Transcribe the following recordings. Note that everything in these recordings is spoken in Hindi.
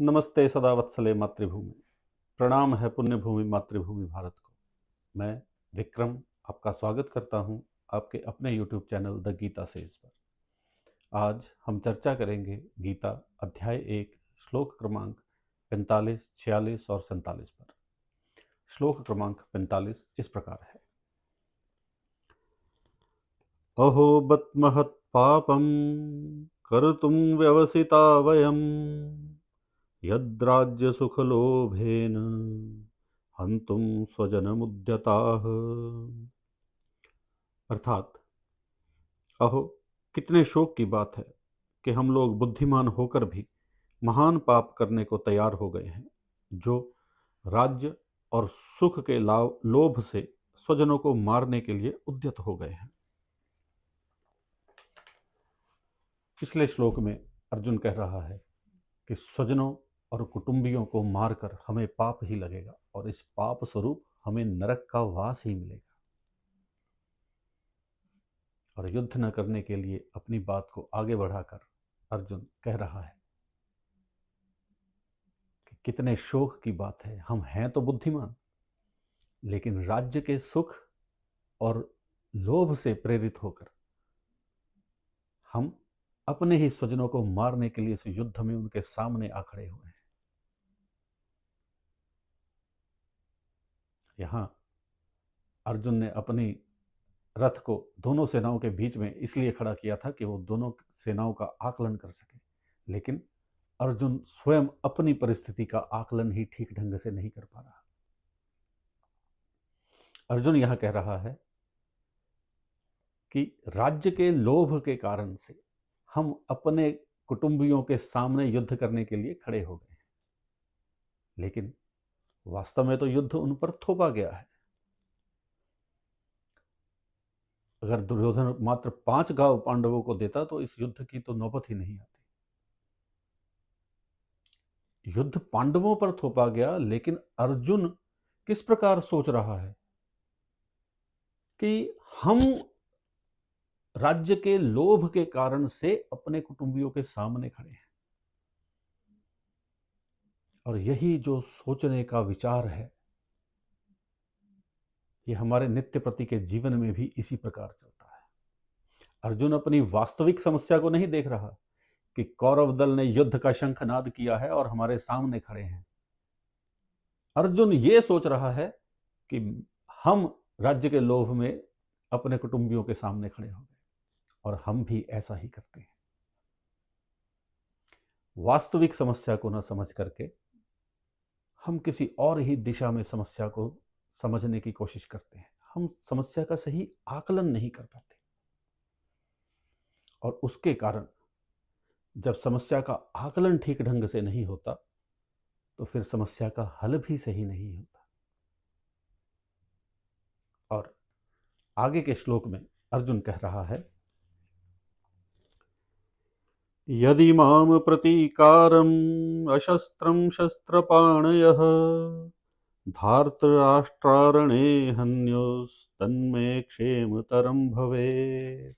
नमस्ते सदा वत्सले मातृभूमि। प्रणाम है पुण्य भूमि मातृभूमि भारत को। मैं विक्रम आपका स्वागत करता हूं आपके अपने YouTube channel the Gita says पर। आज हम चर्चा करेंगे गीता अध्याय 1 श्लोक क्रमांक 45, 46 और 47 पर। श्लोक क्रमांक 45 इस प्रकार है। अहो बत महत् पापम कर्तुम व्यवसिता वयम यद्राज्य सुखलोभेन हंतुम स्वजनमुद्यताः। अर्थात अहो कितने शोक की बात है कि हम लोग बुद्धिमान होकर भी महान पाप करने को तैयार हो गए हैं, जो राज्य और सुख के लोभ से स्वजनों को मारने के लिए उद्यत हो गए हैं। पिछले श्लोक में अर्जुन कह रहा है कि स्वजनों और कुटुंबियों को मारकर हमें पाप ही लगेगा और इस पाप स्वरूप हमें नरक का वास ही मिलेगा। और युद्ध न करने के लिए अपनी बात को आगे बढ़ाकर अर्जुन कह रहा है कि कितने शोक की बात है, हम हैं तो बुद्धिमान, लेकिन राज्य के सुख और लोभ से प्रेरित होकर हम अपने ही स्वजनों को मारने के लिए इस युद्ध में उनके सामने आ खड़े हुए हैं। यहां अर्जुन ने अपनी रथ को दोनों सेनाओं के बीच में इसलिए खड़ा किया था कि वो दोनों सेनाओं का आकलन कर सके, लेकिन अर्जुन स्वयं अपनी परिस्थिति का आकलन ही ठीक ढंग से नहीं कर पा रहा। अर्जुन यह कह रहा है कि राज्य के लोभ के कारण से हम अपने कुटुंबियों के सामने युद्ध करने के लिए खड़े हो गए हैं, लेकिन वास्तव में तो युद्ध उन पर थोपा गया है। अगर दुर्योधन मात्र 5 गांव पांडवों को देता तो इस युद्ध की तो नौबत ही नहीं आती। युद्ध पांडवों पर थोपा गया, लेकिन अर्जुन किस प्रकार सोच रहा है कि हम राज्य के लोभ के कारण से अपने कुटुंबियों के सामने खड़े हैं। और यही जो सोचने का विचार है, ये हमारे नित्य प्रति के जीवन में भी इसी प्रकार चलता है। अर्जुन अपनी वास्तविक समस्या को नहीं देख रहा कि कौरव दल ने युद्ध का शंखनाद किया है और हमारे सामने खड़े हैं। अर्जुन ये सोच रहा है कि हम राज्य के लोभ में अपने कुटुंबियों के सामने खड़े हो गए, और हम भी ऐसा ही करते हैं। वास्तविक समस्या को न समझ करके हम किसी और ही दिशा में समस्या को समझने की कोशिश करते हैं। हम समस्या का सही आकलन नहीं कर पाते, और उसके कारण जब समस्या का आकलन ठीक ढंग से नहीं होता तो फिर समस्या का हल भी सही नहीं होता। और आगे के श्लोक में अर्जुन कह रहा है, यदि माम प्रतीकारम् अशस्त्रं शस्त्रपाणयः धार्तराष्ट्रारणे हन्योस्तन्मे क्षेमतरं भवेत्।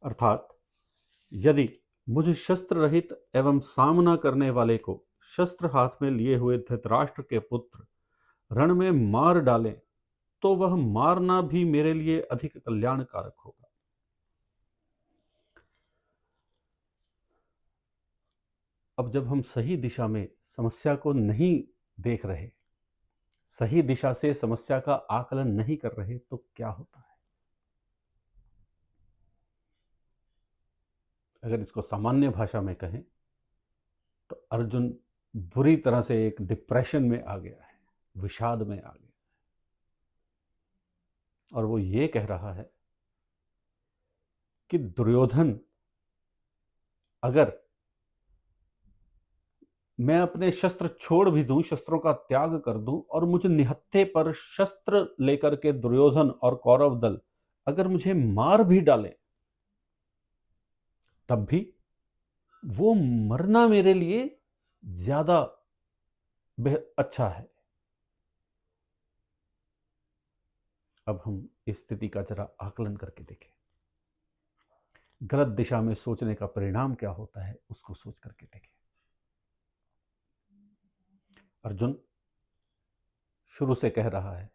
अर्थात यदि मुझ शस्त्र रहित एवं सामना करने वाले को शस्त्र हाथ में लिए हुए धृतराष्ट्र के पुत्र रण में मार डालें तो वह मारना भी मेरे लिए अधिक कल्याणकारक होगा। अब जब हम सही दिशा में समस्या को नहीं देख रहे, सही दिशा से समस्या का आकलन नहीं कर रहे, तो क्या होता है? अगर इसको सामान्य भाषा में कहें तो अर्जुन बुरी तरह से एक डिप्रेशन में आ गया है, विषाद में आ गया है, और वो ये कह रहा है कि दुर्योधन, अगर मैं अपने शस्त्र छोड़ भी दूं, शस्त्रों का त्याग कर दूं, और मुझे निहत्थे पर शस्त्र लेकर के दुर्योधन और कौरव दल अगर मुझे मार भी डाले, तब भी वो मरना मेरे लिए ज्यादा अच्छा है। अब हम इस स्थिति का जरा आकलन करके देखें। गलत दिशा में सोचने का परिणाम क्या होता है, उसको सोच करके देखें। अर्जुन शुरू से कह रहा है,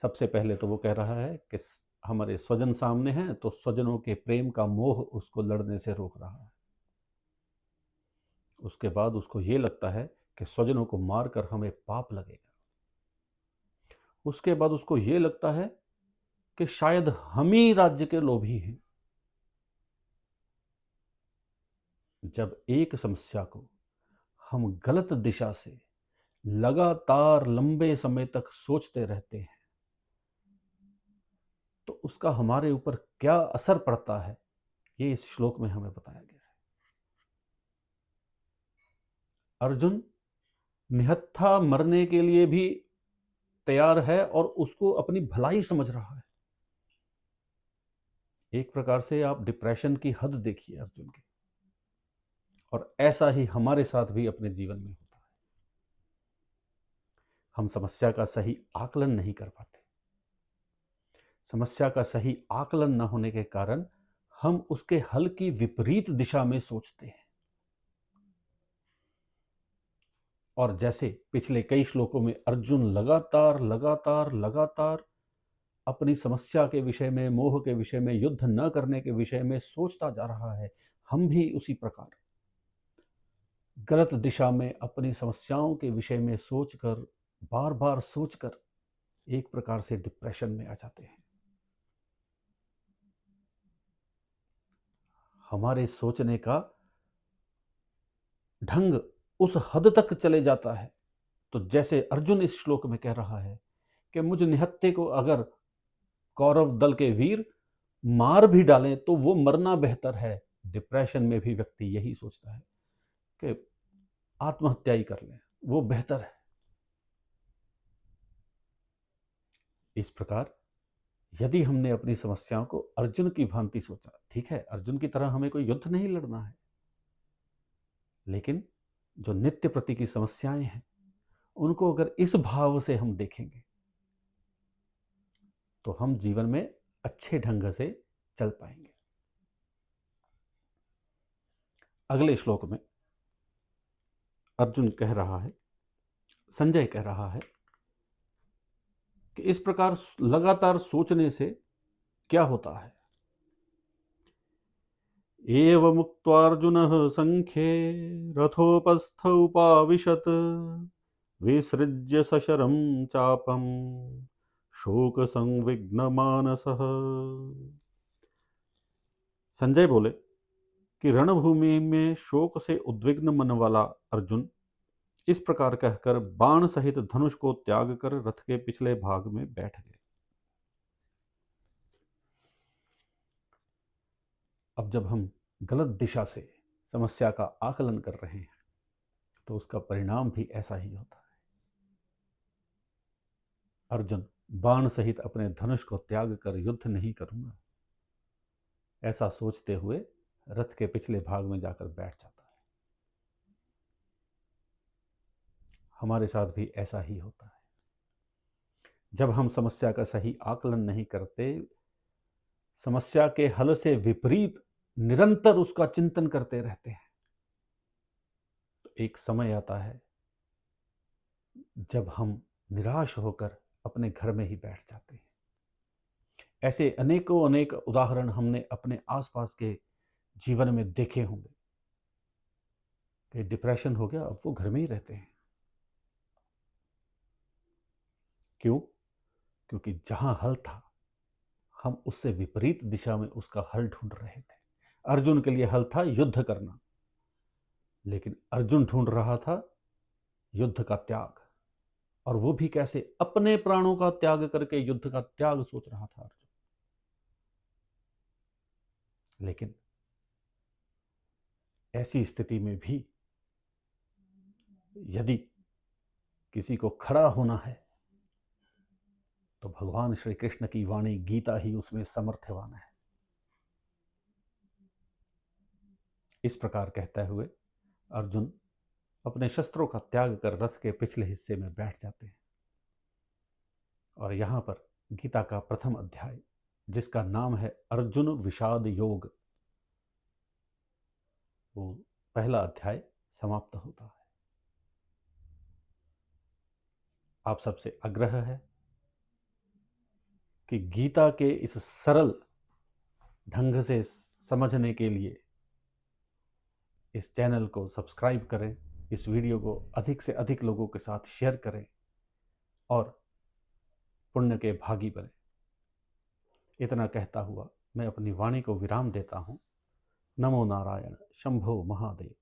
सबसे पहले तो वो कह रहा है कि हमारे स्वजन सामने हैं तो स्वजनों के प्रेम का मोह उसको लड़ने से रोक रहा है। उसके बाद उसको ये लगता है कि स्वजनों को मारकर हमें पाप लगेगा। उसके बाद उसको ये लगता है कि शायद हम ही राज्य के लोभी हैं। जब एक समस्या को हम गलत दिशा से लगातार लंबे समय तक सोचते रहते हैं तो उसका हमारे ऊपर क्या असर पड़ता है, ये इस श्लोक में हमें बताया गया है। अर्जुन निहत्था मरने के लिए भी तैयार है और उसको अपनी भलाई समझ रहा है। एक प्रकार से आप डिप्रेशन की हद देखिए अर्जुन की, और ऐसा ही हमारे साथ भी अपने जीवन में होता है। हम समस्या का सही आकलन नहीं कर पाते। समस्या का सही आकलन न होने के कारण हम उसके हल की विपरीत दिशा में सोचते हैं। और जैसे पिछले कई श्लोकों में अर्जुन लगातार लगातार लगातार अपनी समस्या के विषय में, मोह के विषय में, युद्ध न करने के विषय में सोचता जा रहा है, हम भी उसी प्रकार गलत दिशा में अपनी समस्याओं के विषय में सोचकर, बार बार सोचकर एक प्रकार से डिप्रेशन में आ जाते हैं। हमारे सोचने का ढंग उस हद तक चले जाता है, तो जैसे अर्जुन इस श्लोक में कह रहा है कि मुझ निहत्थे को अगर कौरव दल के वीर मार भी डालें तो वो मरना बेहतर है। डिप्रेशन में भी व्यक्ति यही सोचता है कि आत्महत्या ही कर लें, वो बेहतर है। इस प्रकार यदि हमने अपनी समस्याओं को अर्जुन की भांति सोचा, ठीक है, अर्जुन की तरह हमें कोई युद्ध नहीं लड़ना है, लेकिन जो नित्य प्रति की समस्याएं हैं उनको अगर इस भाव से हम देखेंगे तो हम जीवन में अच्छे ढंग से चल पाएंगे। अगले श्लोक में अर्जुन कह रहा है, संजय कह रहा है कि इस प्रकार लगातार सोचने से क्या होता है। एवमुक्त्वार्जुनः संख्ये रथोपस्थ उपाविशत् विसृज्य सशरं चापं शोक संविघ्न मानसः। संजय बोले कि रणभूमि में शोक से उद्विग्न मन वाला अर्जुन इस प्रकार कहकर बाण सहित धनुष को त्याग कर रथ के पिछले भाग में बैठ गए। अब जब हम गलत दिशा से समस्या का आकलन कर रहे हैं तो उसका परिणाम भी ऐसा ही होता है। अर्जुन बाण सहित अपने धनुष को त्याग कर युद्ध नहीं करूंगा, ऐसा सोचते हुए रथ के पिछले भाग में जाकर बैठ जाता है। हमारे साथ भी ऐसा ही होता है। जब हम समस्या का सही आकलन नहीं करते, समस्या के हल से विपरीत निरंतर उसका चिंतन करते रहते हैं, तो एक समय आता है जब हम निराश होकर अपने घर में ही बैठ जाते हैं। ऐसे अनेकों अनेक उदाहरण हमने अपने आसपास के जीवन में देखे होंगे कि डिप्रेशन हो गया, अब वो घर में ही रहते हैं। क्यों? क्योंकि जहां हल था हम उससे विपरीत दिशा में उसका हल ढूंढ रहे थे। अर्जुन के लिए हल था युद्ध करना, लेकिन अर्जुन ढूंढ रहा था युद्ध का त्याग, और वो भी कैसे? अपने प्राणों का त्याग करके युद्ध का त्याग सोच रहा था अर्जुन। लेकिन ऐसी स्थिति में भी यदि किसी को खड़ा होना है तो भगवान श्री कृष्ण की वाणी गीता ही उसमें सामर्थ्यवान है। इस प्रकार कहते हुए अर्जुन अपने शस्त्रों का त्याग कर रथ के पिछले हिस्से में बैठ जाते हैं। और यहां पर गीता का प्रथम अध्याय, जिसका नाम है अर्जुन विषाद योग, वो पहला अध्याय समाप्त होता है। आप सबसे आग्रह है कि गीता के इस सरल ढंग से समझने के लिए इस चैनल को सब्सक्राइब करें, इस वीडियो को अधिक से अधिक लोगों के साथ शेयर करें और पुण्य के भागी बने। इतना कहता हुआ मैं अपनी वाणी को विराम देता हूँ। नमो नारायण, शंभो महादेव।